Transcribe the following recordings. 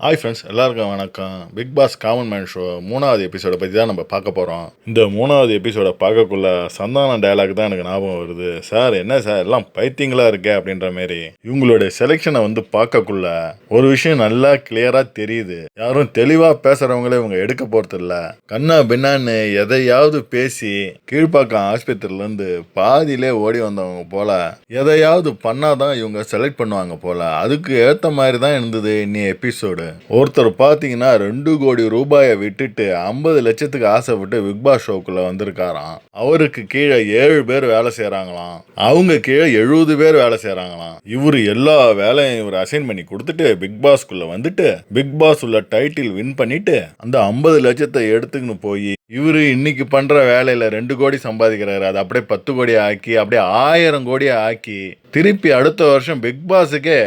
Hi friends, எல்லாருக்கும் வணக்கம். Big boss common man show 3வது எபிசோடை பற்றி தான் நம்ம பார்க்க போகிறோம். இந்த 3வது எபிசோடை பார்க்கக்குள்ள சந்தான டயலாக் தான் எனக்கு ஞாபகம் வருது. சார் என்ன சார் எல்லாம் பைத்தியங்களாக இருக்கே அப்படின்ற மாரி. இவங்களுடைய செலெக்ஷனை பார்க்கக்குள்ள ஒரு விஷயம் நல்லா கிளியராக தெரியுது. யாரும் தெளிவாக பேசுகிறவங்களே இவங்க எடுக்க போகிறது இல்லை. கண்ணா பின்னான்னு எதையாவது பேசி கீழ்ப்பாக்கம் ஆஸ்பத்திரியிலேருந்து பாதியிலே ஓடி வந்தவங்க போல எதையாவது பண்ணாதான் இவங்க செலக்ட் பண்ணுவாங்க போல. அதுக்கு ஏற்ற மாதிரி தான் இருந்தது இன்னி எபிசோடு. ஒருத்தர் பாத்தீங்கன்னா 2 கோடி ரூபாயை விட்டுட்டு 50 லட்சத்துக்கு ஆசைப்பட்டு பிக் பாஸ் ஷோக்குள்ள வந்திருக்காராம். அவருக்கு கீழே 7 பேர் வேலை செய்யறாங்களாம். அவங்க கீழே 70 பேர் வேலை செய்யறாங்களாம். இவரு எல்லா வேலையும் இவர் அசைன் பண்ணி கொடுத்துட்டு பிக் பாஸ்க்குள்ள வந்துட்டு பிக் பாஸ் உள்ள டைட்டில் வின் பண்ணிட்டு அந்த 50 லட்சத்தை எடுத்துக்கின்னு போய் இவரு இன்னைக்கு பண்ற வேலையில 2 கோடி சம்பாதிக்கிறாரு. அது அப்படியே 10 கோடி ஆக்கி அப்படியே 1000 கோடியை ஆக்கி திருப்பி அடுத்த வருஷம் பிக் பாஸுக்கே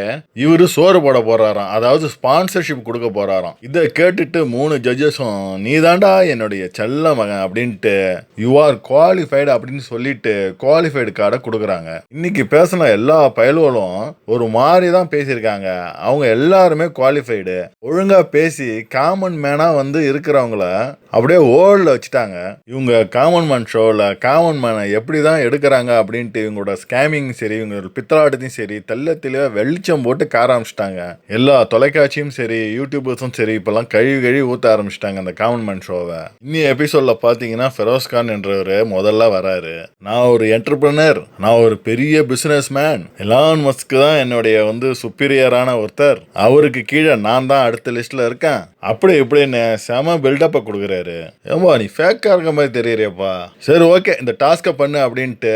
இவரு சோறு போட போறாராம். அதாவது ஸ்பான்சர்ஷிப் கொடுக்க போறாராம். இதை கேட்டுட்டு 3 ஜட்ஜஸும் நீ தாண்டா என்னுடைய செல்ல மகன் அப்படின்ட்டு யூ ஆர் குவாலிஃபைடு அப்படின்னு சொல்லிட்டு குவாலிஃபைடு கார்டை கொடுக்குறாங்க. இன்னைக்கு பேசின எல்லா பயல்களும் ஒரு மாதிரி தான் பேசியிருக்காங்க. அவங்க எல்லாருமே குவாலிஃபைடு. ஒழுங்கா பேசி காமன் மேனா இருக்கிறவங்கள அப்படியே ஓல்ல வச்சுட்டாங்க. இவங்க காமன் மேன் ஷோவில் காமன் மேனை எப்படி தான் எடுக்கிறாங்க அப்படின்ட்டு இவங்களோட ஸ்கேமிங் சரி, இவங்களோட பித்தலாட்டத்தையும் சரி தெள்ளத்திலே வெளிச்சம் போட்டு கார ஆரம்பிச்சிட்டாங்க. எல்லா தொலைக்காட்சியும் சரி யூடியூபர்ஸும் சரி இப்பெல்லாம் கழுவி ஊற்ற ஆரம்பிச்சிட்டாங்க அந்த காமன் மேன் ஷோவை. இன்னி எபிசோட்ல பார்த்தீங்கன்னா ஃபெரோஸ் கான் என்றவர் முதல்ல வராரு. நான் ஒரு என்டர்பிரனர், நான் ஒரு பெரிய பிசினஸ் மேன், எலான் மஸ்க் தான் என்னுடைய சுப்பீரியரான ஒருத்தர், அவருக்கு கீழே நான் தான் அடுத்த லிஸ்ட்ல இருக்கேன் அப்படி இப்படின்னு செம பில்டப்பை கொடுக்குறாரு. ஏம்பா நீ ஃபேக்கா இருக்க மாதிரி தெரியறியப்பா. சரி ஓகே இந்த டாஸ்கை பண்ணு அப்படின்ட்டு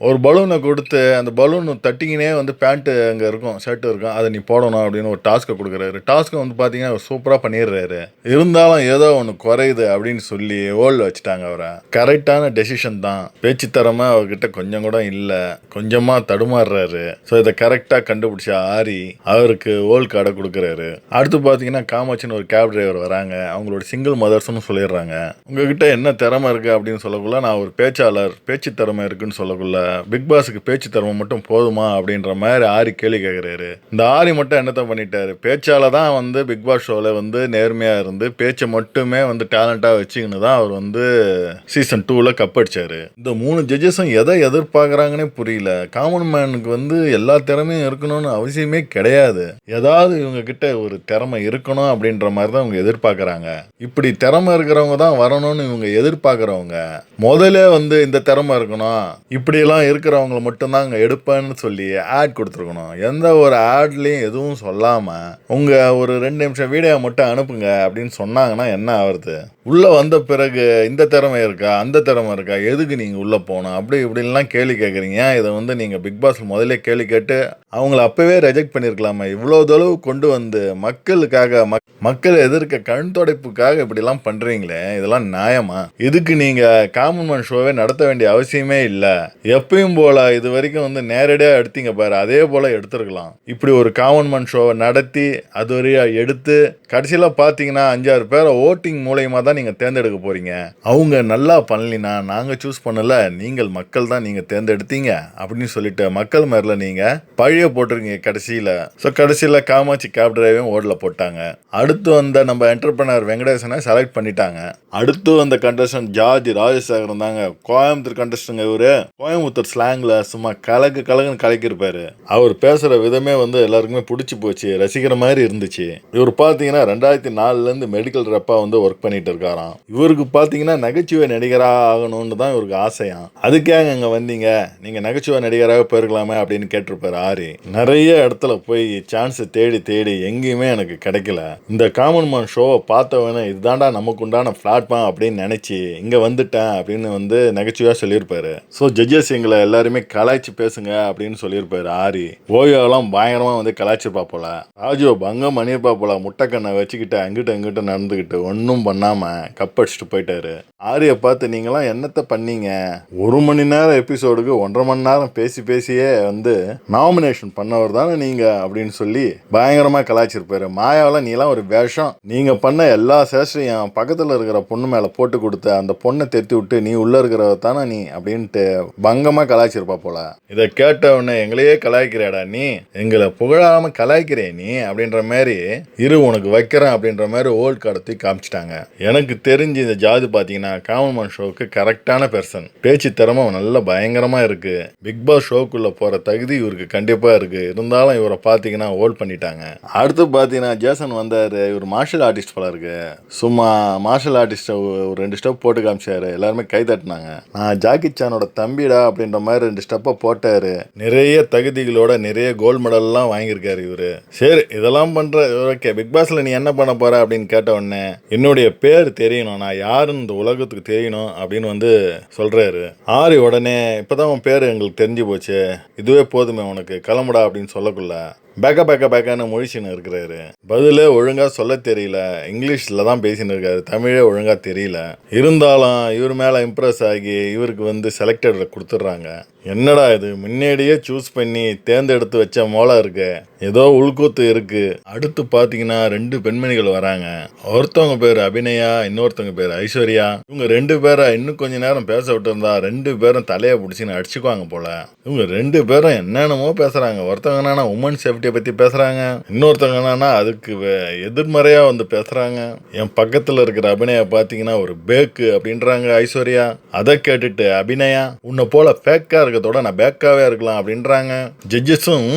ஒரு பலூனை கொடுத்து அந்த பலூன் தட்டிக்கினே பேண்ட்டு அங்கே இருக்கும், ஷர்ட் இருக்கும், அதை நீ போடணும் அப்படின்னு ஒரு டாஸ்கை கொடுக்குறாரு. டாஸ்கை பார்த்தீங்கன்னா சூப்பராக பண்ணிடுறாரு. இருந்தாலும் ஏதோ ஒன்று குறையுது அப்படின்னு சொல்லி ஓல்ல வச்சுட்டாங்க அவரை. கரெக்டான டெசிஷன் தான். பேச்சு திறமை அவர்கிட்ட கொஞ்சம் கூட இல்லை, கொஞ்சமாக தடுமாறுறாரு. ஸோ இதை கரெக்டாக கண்டுபிடிச்ச ஆரி அவருக்கு ஓல் கார்டை கொடுக்குறாரு. அடுத்து பார்த்தீங்கன்னா காமாட்சின்னு ஒரு கேப் டிரைவர் வராங்க. அவங்களோட சிங்கிள் மதர்ஸ்னு சொல்லிடுறாங்க. உங்ககிட்ட என்ன திறமை இருக்கு அப்படின்னு சொல்லக்குள்ள நான் ஒரு பேச்சாளர், பேச்சு திறமை இருக்குன்னு சொல்லக்குள்ள பிக் பாஸுக்கு பேச்சு திறமை மட்டும் போதுமா அப்படின்ற மாதிரி ஆரி கேள்வி கேட்குறாரு. இந்த ஆரி மட்டும் என்னத்தான் பண்ணிட்டாரு, பேச்சால தான் பிக் பாஸ் ஷோவில் நேர்மையா இருந்து பேச்சை மட்டுமே டேலண்டாக வச்சுக்கின்னு தான் அவர் சீசன் 2ல கப் அடிச்சாரு. இந்த 3 ஜட்ஜஸும் எதை எதிர்பார்க்குறாங்கன்னே புரியல. காமன் மேனுக்கு எல்லா திறமையும் இருக்கணும்னு அவசியமே கிடையாது. ஏதாவது இவங்க கிட்ட ஒரு திறமை இருக்கணும் அப்படின்ற மாதிரி தான் இவங்க எதிர்பார்க்குறாங்க. இப்படி திறமை இருக்கிறவங்க தான் வரணும்னு இவங்க எதிர்பார்க்குறவங்க முதல்ல இந்த திறமை இருக்கணும், இப்படியெல்லாம் இருக்கிறவங்கள மட்டும்தான் அங்கே எடுப்பேன்னு சொல்லி ஆட் கொடுத்துருக்கணும். எந்த ஒரு ஆட்லேயும் எதுவும் சொல்லாமல் உங்கள் ஒரு 2 நிமிஷம் வீடியோ மட்டும் அனுப்புங்க அப்படின்னு சொன்னாங்கன்னா என்ன ஆகுறது? உள்ளே வந்த பிறகு இந்த திறமை இருக்கா அந்த திறமை இருக்கா, எதுக்கு நீங்கள் உள்ளே போகணும் அப்படி இப்படின்லாம் கேள்வி கேட்குறீங்க. இதை நீங்கள் பிக் பாஸ் முதல்ல கேள்வி கேட்டு அவங்கள அப்போவே ரெஜெக்ட் பண்ணியிருக்கலாமா? இவ்வளோ தொலைவு கொண்டு மக்களுக்காக மக்கள் எதிர்க்க கண் துடைப்புக்காக இப்படிலாம் பண்ணுறீங்களே, இதெல்லாம் நியாயமா? இதுக்கு நீங்கள் காமன் மேன் ஷோவே நடத்த வேண்டிய அவசியமே இல்லை. எப்பயும் போல் இது வரைக்கும் நேரடியாக எடுத்தீங்க பாரு, அதே போல் எடுத்துருக்கலாம். இப்படி ஒரு காமன் மேன் ஷோவை நடத்தி அது வரையாக எடுத்து கடைசியில் பார்த்தீங்கன்னா 5-6 பேரை ஓட்டிங் மூலயமா தான் நீங்கள் தேர்ந்தெடுக்க போகிறீங்க. அவங்க நல்லா பண்ணலினா நாங்கள் சூஸ் பண்ணலை, நீங்கள் மக்கள் தான் நீங்கள் தேர்ந்தெடுத்தீங்க அப்படின்னு சொல்லிட்டு மக்கள் மேலே நீங்கள் பழைய போட்டிருக்கீங்க கடைசியில். ஸோ கடைசியில் காமாட்சி கேப் டிரைவையும் ஓடல போட்டாங்க. அடுத்து நம்ம என்டர்பிரனர் வெங்கடேசனை செலக்ட் பண்ணிட்டாங்க. அடுத்து வந்த கண்டஸ்டன்ட் ஜார்ஜ் ராஜசேகரன் தாங்க. கோயம்புத்தூர் கண்டஸ்டன்ட் இவரு. கோயம்புத்தூர் ஸ்லாங்ல சும்மா கலக்குன்னு கலக்கிருப்பாரு. அவர் பேசுற விதமே எல்லாருக்குமே பிடிச்சி போச்சு, ரசிக்கிற மாதிரி இருந்துச்சு. இவர் பார்த்தீங்கன்னா 2004 மெடிக்கல் ரெப்பா ஒர்க் பண்ணிட்டு இருக்காராம். இவருக்கு பார்த்தீங்கன்னா நகைச்சுவை நடிகராக ஆகணும்னு தான் இவருக்கு ஆசையாம். அதுக்காக அங்கே வந்தீங்க, நீங்க நகைச்சுவை நடிகராக போயிருக்கலாமே அப்படின்னு கேட்டிருப்பாரு ஆரி. நிறைய இடத்துல போய் சான்ஸ் தேடி எங்கேயுமே எனக்கு கிடைக்கல. இந்த காமன் மேன் ஷோவை பார்த்தவன இதுதான்டா நமக்கு உண்டான பிளாட்ஃபார்ம் அப்படின்னு நினைச்சு இங்க வந்துட்டேன் அப்படின்னு நகைச்சுவையா சொல்லியிருப்பாரு. ஸோ ஜட்ஜஸ் எங்களை எல்லாருமே கலாய்ச்சி பேசுங்க அப்படின்னு சொல்லியிருப்பாரு ஆரி. ஓயோலாம் பயங்கரமா கலாய்ச்சிருப்பா போல, ராஜுவை பங்கம் பண்ணியிருப்பா போல. முட்டைக்கண்ணை வச்சுக்கிட்டு அங்கிட்ட நடந்துக்கிட்டு ஒன்றும் பண்ணாம கப் அடிச்சுட்டு போயிட்டாரு. ஆரியை பார்த்து நீங்களாம் என்னத்தை பண்ணீங்க, 1 மணி நேரம் எபிசோடுக்கு 1.5 மணி நேரம் பேசியே நாமினேஷன் பண்ணவர் தானே நீங்க அப்படின்னு சொல்லி பயங்கரமா கலாய்ச்சிருப்பாரு. மாயாவெல்லாம் நீலாம் ஒரு வேஷம், நீங்க பண்ண எல்லா சேஷ்டையும் பக்கத்துல இருக்கிற பொண்ணு மேல போட்டு கொடுத்து அந்த பொண்ணை தெத்தி விட்டு நீ உள்ள இருக்கிறவ தானே நீ அப்படின்ட்டு பங்கமா கலாய்ச்சிருப்பா போல. இதை கேட்ட உடனே எங்களையே கலாய்க்கிறேடா நீ, எங்களை புகழாம கலாய்க்கிறே நீ அப்படின்ற மாதிரி இரு உனக்கு வைக்கிறேன் அப்படின்ற மாதிரி ஓல்ட் கார்டை தூக்கி காமிச்சிட்டாங்க. எனக்கு தெரிஞ்சு இந்த ஜாது பார்த்தீங்கன்னா காமன் மேன் ஷோவுக்கு கரெக்டான பெர்சன். பேச்சு திறமை நல்ல பயங்கரமாக இருக்கு. பிக் பாஸ் ஷோக்குள்ள போகிற தகுதி இவருக்கு கண்டிப்பாக இருக்கு. இருந்தாலும் இவரை பார்த்தீங்கன்னா ஹோல்ட் பண்ணிட்டாங்க. அடுத்து பார்த்தீங்கன்னா ஜேசன் வந்தார். இவர் மார்ஷல் ஆர்டிஸ்ட் போல இருக்கு. சும்மா மார்ஷல் ஆர்டிஸ்ட்டை ஒரு 2 ஸ்டெப் போட்டு காமிச்சாரு. எல்லாருமே கை தட்டினாங்க. நான் ஜாக்கி சானோட தம்பிடா அப்படின்ற மாதிரி 2 ஸ்டெப்பை போட்டாரு. நிறைய தகுதிகளோட நிறைய கோல்டு மெடல்லாம் வாங்கியிருக்காரு இவரு. சரி இதெல்லாம் பண்ற ஓகே, பிக் பாஸ்ல நீ என்ன பண்ண போற அப்படின்னு கேட்ட உடனே என்னுடைய பேர் தெரியணும், நான் யாருன்னு இந்த உலகத்துக்கு தெரியணும் அப்படின்னு வந்து சொல்றாரு. ஆரி உடனே இப்பதான் உன் பேர் எங்களுக்கு தெரிஞ்சு போச்சு, இதுவே போதுமே உனக்கு, கிளம்புடா அப்படின்னு சொல்லக்குள்ள பேக்கான்னு மொழிச்சின்னு இருக்கிறாரு. பதிலே ஒழுங்கா சொல்ல தெரியல, இங்கிலீஷ்ல தான் பேசின்னு இருக்காரு, தமிழே ஒழுங்கா தெரியல. இருந்தாலும் இவர் மேல இம்ப்ரெஸ் ஆகி இவருக்கு வந்து செலக்டட்ல கொடுத்துட்றாங்க. என்னடா இது, முன்னாடியே சூஸ் பண்ணி தேர்ந்தெடுத்து வச்ச மோளா இருக்கு, ஏதோ உள்கூத்து இருக்கு. அடுத்து பாத்தீங்கன்னா 2 பெண்மணிகள் வராங்க. ஒருத்தவங்க பேர் அபிநயா, இன்னொருத்தவங்க பேர் ஐஸ்வர்யா. இவங்க 2 பேரை இன்னும் கொஞ்ச நேரம் பேச விட்டு இருந்தா 2 பேரும் தலையை பிடிச்சின்னு அடிச்சுக்குவாங்க போல. இவங்க 2 பேரும் என்னென்னமோ பேசுறாங்க. ஒருத்தவங்க என்னன்னா உமன் சேஃப்டியை பத்தி பேசுறாங்க, இன்னொருத்தவங்க என்னன்னா அதுக்கு எதிர்மறையா வந்து பேசுறாங்க. என் பக்கத்துல இருக்கிற அபிநயா பாத்தீங்கன்னா ஒரு பேக்கு அப்படின்றாங்க ஐஸ்வர்யா. அதை கேட்டுட்டு அபிநயா உன்னை போல ஃபேக்கா இருக்கதோட நான் பேக்காவே இருக்கலாம் அப்படின்றாங்க. ஜட்ஜஸும்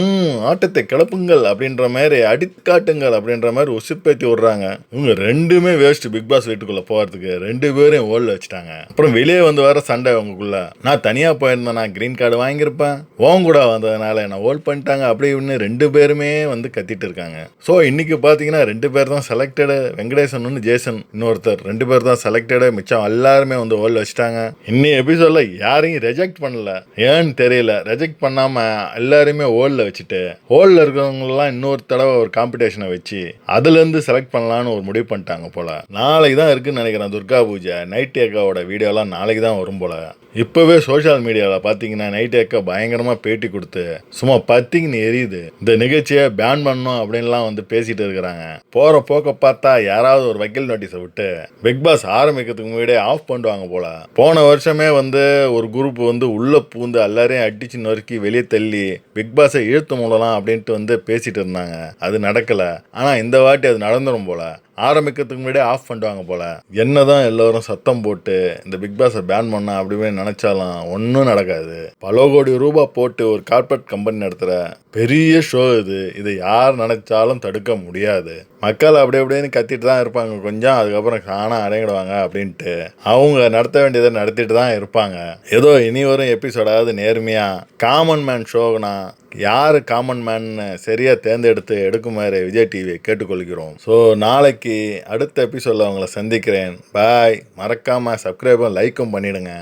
ஆட்டத்தை கிளப்புங்கள் அப்படின்ற மாதிரி, அடிக்காட்டுங்கள் அப்படின்ற மாதிரி உசுப்பேத்தி விடுறாங்க. இவங்க 2மே வேஸ்ட் பிக் பாஸ் வீட்டுக்குள்ள போறதுக்கு. 2 பேரையும் ஓல்ல வச்சுட்டாங்க. அப்புறம் வெளியே வந்து வர சண்டை அவங்களுக்குள்ள. நான் தனியா போயிருந்தேன், நான் கிரீன் கார்டு வாங்கியிருப்பேன், உன் கூட வந்ததுனால என்ன ஹோல்ட் பண்ணிட்டாங்க அப்படி இப்படின்னு 2 பேருமே வந்து கத்திட்டு இருக்காங்க. ஸோ இன்னைக்கு பார்த்தீங்கன்னா 2 பேர் தான் செலக்டடு. வெங்கடேசன் ஒன்று, ஜேசன் இன்னொருத்தர், 2 பேர் தான் செலக்டடு. மிச்சம் எல்லாருமே வந்து ஹோல்ல வச்சுட்டாங்க. இன்னி எபிசோட்ல யாரையும் ரெஜெக்ட் பண்ணல, ஏன்னு தெரியல. ரெஜெக்ட் பண்ணாம எல்லாருமே ஹோல்ல வச்சுட்டு ஹோல்ல இருக்கிறவங்களெல்லாம் இன்னொரு தடவை ஒரு காம்படிஷனை வச்சு அதுல இருந்து செலக்ட் பண்ணலான்னு ஒரு முடிவு பண்ணிட்டாங்க போல. நாளைக்கு தான் இருக்குன்னு நினைக்கிறேன் துர்கா பூஜை. நைட் ஏக்காவோட வீடியோலாம் நாளைக்கு தான் வரும் போல. இப்பவே சோஷியல் மீடியாவில் பார்த்தீங்கன்னா நைட் ஏக்கா பயங்கரமாக பேட்டி கொடுத்து சும்மா பத்திங்கன்னு எரியுது. இந்த நிகழ்ச்சியை பேன் பண்ணணும் அப்படின்லாம் வந்து பேசிட்டு இருக்கிறாங்க. போற போக்க பார்த்தா யாராவது ஒரு வக்கீல் நோட்டீஸை விட்டு பிக் பாஸ் ஆரம்பிக்கிறதுக்கு முன்னாடியே ஆஃப் பண்ணுவாங்க போல. போன வருஷமே வந்து ஒரு குரூப் வந்து உள்ள பூந்து எல்லாரையும் அடிச்சு நொறுக்கி வெளியே தள்ளி பிக் பாஸை இழுத்து மூடலாம் அப்படின்ட்டு வந்து பேசிட்டு இருந்தாங்க. அது நடக்கல. ஆனா இந்த வாட்டி அது நடந்துரும் போல. ஆரம்பிக்கிறதுக்கு முன்னாடியே ஆஃப் பண்ணுவாங்க போல. என்னதான் எல்லாரும் சத்தம் போட்டு இந்த பிக் பாஸை பேன் பண்ணா அப்படின்னு நினைச்சாலும் ஒன்றும் நடக்காது. பல கோடி ரூபாய் போட்டு ஒரு கார்பரேட் கம்பெனி நடத்துகிற பெரிய ஷோ இது. இதை யார் நினைச்சாலும் தடுக்க முடியாது. மக்கள் அப்படி அப்படின்னு கத்திட்டு தான் இருப்பாங்க கொஞ்சம், அதுக்கப்புறம் காணா அடங்கிடுவாங்க அப்படின்ட்டு அவங்க நடத்த வேண்டியதை நடத்திட்டு தான் இருப்பாங்க. ஏதோ இனி வரும் எபிசோடாவது நேர்மையா காமன் மேன் ஷோனா யார் காமன் மேன் சரியாக தேர்ந்தெடுத்து எடுக்குமாறு விஜய் டிவியை கேட்டுக்கொள்கிறோம். ஸோ நாளைக்கு அடுத்த எபிசோடில் அவங்கள சந்திக்கிறேன். பாய். மறக்காமல் சப்ஸ்கிரைபும் லைக்கும் பண்ணிவிடுங்க.